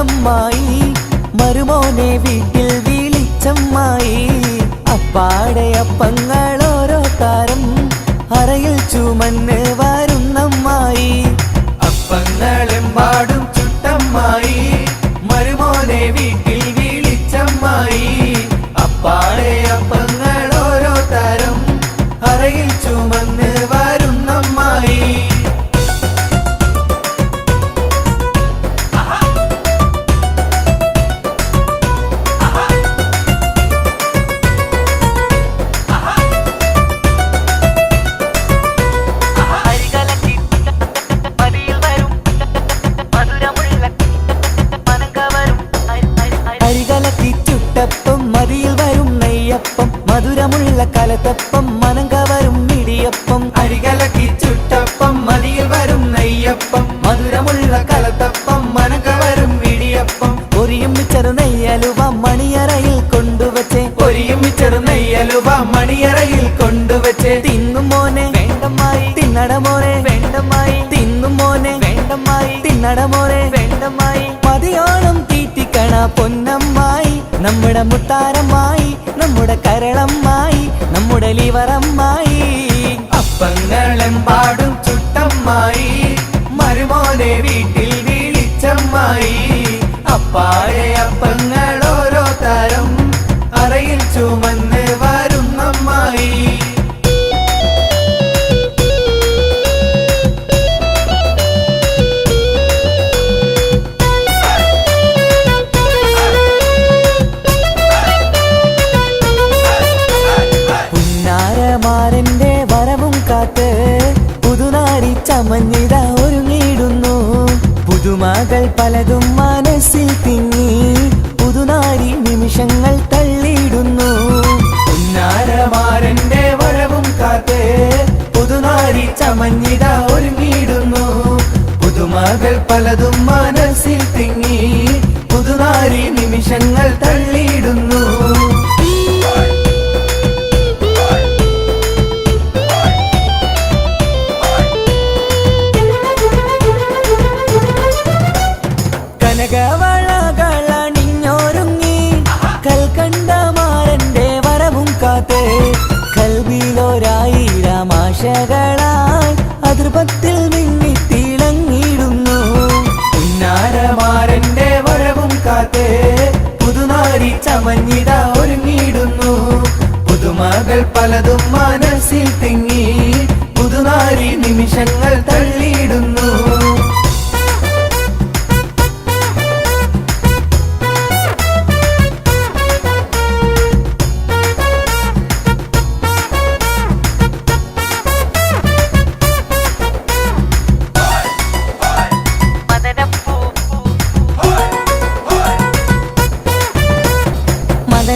വന്നമ്മായി മരുമോനെ വീട്ടിൽ വിളിച്ചമ്മായി അപ്പാടെ അപ്പങ്ങൾ ഓരോ താരം അറയിൽ ചുമന്ന് വരുന്നമ്മായി അപ്പങ്ങളെമ്പാടും ചുട്ടമ്മായി മരുമോനെ വീട്ടിൽ വിളിച്ചമ്മായി അപ്പാടെ അപ്പങ്ങൾ ഓരോ താരം അറയിൽ ചുമന്ന് വരുന്നമ്മായി ചുട്ടപ്പം മതിയിൽ വരും നെയ്യപ്പം മധുരമുള്ള കലത്തപ്പം മനം കവരും ഇടിയപ്പം അരികലക്കി ചുട്ടപ്പം മതിയിൽ വരും നെയ്യപ്പം മധുരമുള്ള കലത്തപ്പം മനം കവരും ഇടിയപ്പം പൊരിയും മിച്ചറ് നെയ്യലുവ മണിയറയിൽ കൊണ്ടുവച്ചേ പൊരിയും മിച്ചറ് നെയ്യലുവ മണിയറയിൽ കൊണ്ടുവച്ചേ തിന്നും മോനെ വേണ്ടമായി തിന്നടമോനെ വേണ്ടമായി തിന്നും മോനെ വേണ്ടമായി തിന്നടമോനെ വേണ്ടമായി മതിയോണം തീറ്റിക്കണ പൊന്നമ്മായി നമ്മുടെ മുത്താരമ്മായി നമ്മുടെ കരളമ്മായി നമ്മുടെ ലിവറമ്മായി അപ്പങ്ങളെമ്പാടും ചുട്ടമ്മായി മരുമോനെ വീട്ടിൽ വിളിച്ചമ്മായി അപ്പാടെ അപ്പങ്ങൾ ഓരോ തരം അറയിൽ ചുമന്ന് വരുന്നമ്മായി മാരന്റെ വരവും കാത്ത് പുതുനാരി ചമഞ്ഞിത ഒരുങ്ങിടുന്നു പുതുമകൾ പലതും മനസ്സിൽ തിങ്ങി പുതുനാരി നിമിഷങ്ങൾ തള്ളിയിടുന്നു പുന്നാരമാരന്റെ വരവും കാത്ത് പുതുനാരി ചമഞ്ഞിത ഒരുങ്ങിടുന്നു പുതുമകൾ പലതും മനസ്സിൽ തിങ്ങി പുതുനാരി നിമിഷങ്ങൾ തള്ളിയിടുന്നു കനകവളകളണിഞ്ഞൊരുങ്ങി കൽക്കണ്ടമാരന്റെ വരവും കാത്ത് കൽവിലൊരായിരം ആശകളായി അതിർപ്പത്തിൽ മിന്നിത്തിളങ്ങിടുന്നു പുന്നാരമാരന്റെ വരവും കാത്ത് പുതുനാരി ചമഞ്ഞിത ഒരുങ്ങിടുന്നു പുതുമകൾ പലതും മനസ്സിൽ തിങ്ങി പുതുനാരി നിമിഷങ്ങൾ തള്ളിയിടുന്നു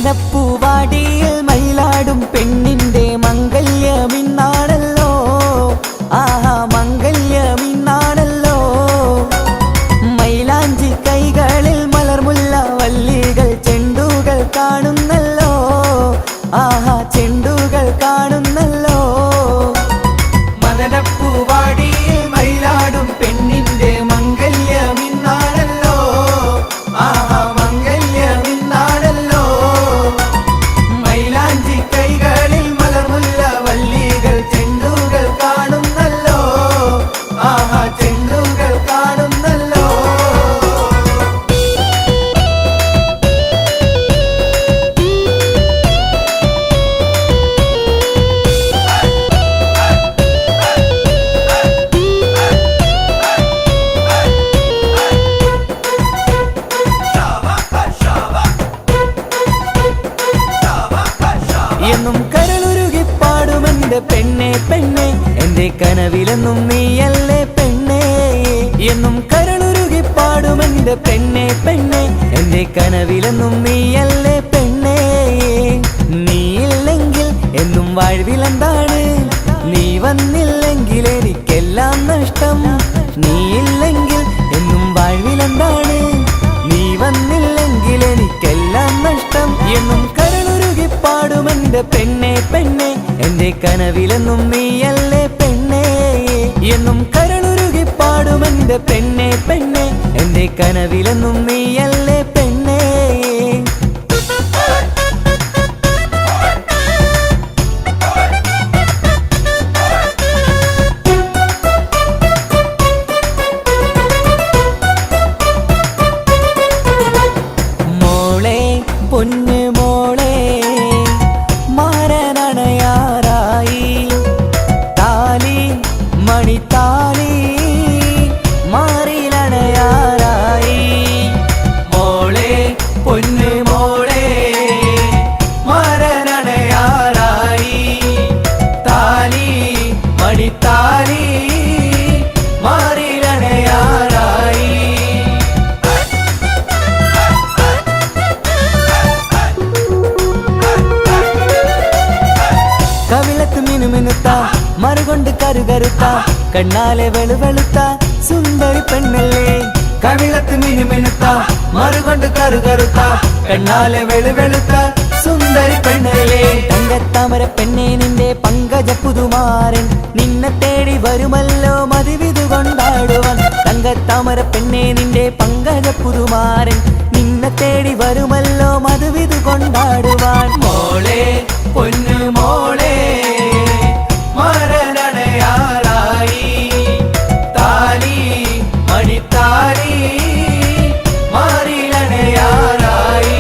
മദനപ്പൂവാടിയിൽ മയിലാടും പെണ്ണിന്റെ മംഗല്യമിന്നാണല്ലോ ആഹാ മംഗല്യമിന്നാണല്ലോ മൈലാഞ്ചി കൈകളിൽ മലർമുല്ല വല്ലികൾ ചെണ്ടുകൾ കാണുന്നല്ലോ ആഹാ ചെണ്ടുകൾ കാണുന്നല്ലോ മദനപ്പൂവാടിയിൽ മയിലാടും പെണ്ണിന്റെ മംഗല്യമിന്നാണല്ലോ ആഹാ മംഗല്യമിന്നാണല്ലോ മൈലാഞ്ചി കൈകളിൽ മലർമുല്ല വല്ലികൾ ചെണ്ടുകൾ കാണുന്നല്ലോ ആഹാ ചെണ്ടുകൾ കാണുന്നല്ലോ എന്നും കരളുരുകി പാടുമെന്റെ പെണ്ണെ പെണ്ണെ എന്റെ കനവിലെന്നും നീയല്ലേ പെണ്ണെ എന്നും കരളുരുകി പാടുമെന്റെ പെണ്ണെ പെണ്ണെ എന്റെ കനവിലെന്നും നീയല്ലേ പെണ്ണെ നീയില്ലെങ്കിൽ എന്നും വാഴ്വിലെന്താണ് നീ വന്നില്ലെങ്കിൽ എനിക്കെല്ലാം നഷ്ടം നീയില്ലെങ്കിൽ എന്നും വാഴ്വിലെന്താണ് നീ വന്നില്ലെങ്കിൽ എനിക്കെല്ലാം നഷ്ടം എന്നും കരളുരുകി പാടുമെന്റെ പെണ്ണെ പെണ്ണെ എന്റെ കനവിലെന്നും നീയല്ലേ പെണ്ണെ എന്നും കരളുരുകി പാടും പാടുമെന്റെ പെണ്ണെ പെണ്ണെ എന്റെ കനവിലെന്നും നീയല്ലേ പെണ്ണേ. മോളെ പൊന്നു മോളെ മാരനണയാറായി താലി മണിത്താലി മാറിലണയാറായി. മോളെ പൊന്നു മോളെ മാരനണയാറായി താലി മണിത്താലി മാറിലണയാറായി. കവിളത്ത് മിനുമിനുത്ത മറുകൊണ്ട് കരുകരുത്ത കണ്ണാലെ വെളുവെളുത്ത സുന്ദരി പെണ്ണല്ലേ. കവിളത്ത് മിനുമിനുത്ത മറുകൊണ്ട് കരുകരുത്ത കണ്ണാലെ വെളുവെളുത്ത സുന്ദരി പെണ്ണല്ലേ. തങ്കത്താമര പെണ്ണെ നിന്റെ പങ്കജ പുതുമാരൻ നിന്നെ തേടി വരുമല്ലോ മതിവിധു കൊണ്ടാടുവാൻ. തങ്കത്താമര പെണ്ണെ നിന്റെ പങ്കജ പുതുമാരൻ നിന്നെ തേടി വരുമല്ലോ മധുവിധു കൊണ്ടാടുവാൻ. മോളെ പൊന്നു മോളെ മരണയാറായി താലി മണിത്താലി മാറിലണയാറായി.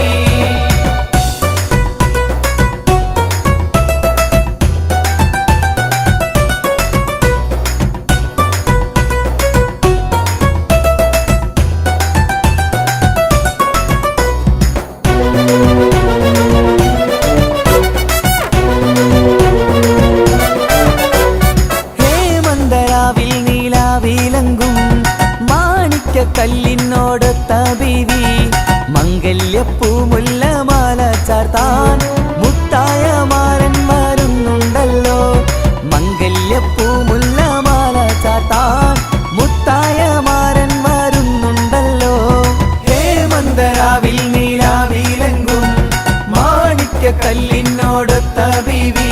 നീലാവിലങ്കും മാണിക്ക കല്ലിനോടൊത്ത ബീവി മംഗല്യപ്പൂമുല്ല മാല ചാർത്താൻ മുത്തായ മാരൻ വരുന്നുണ്ടല്ലോ. മംഗല്യപ്പൂമുല്ല മാല ചാർത്താൻ മുത്തായ മാരൻ വരുന്നുണ്ടല്ലോ. ഹേമന്തരാവിൽ നീലാവിലങ്കും മാണിക്ക കല്ലിനോടൊത്ത ബീവി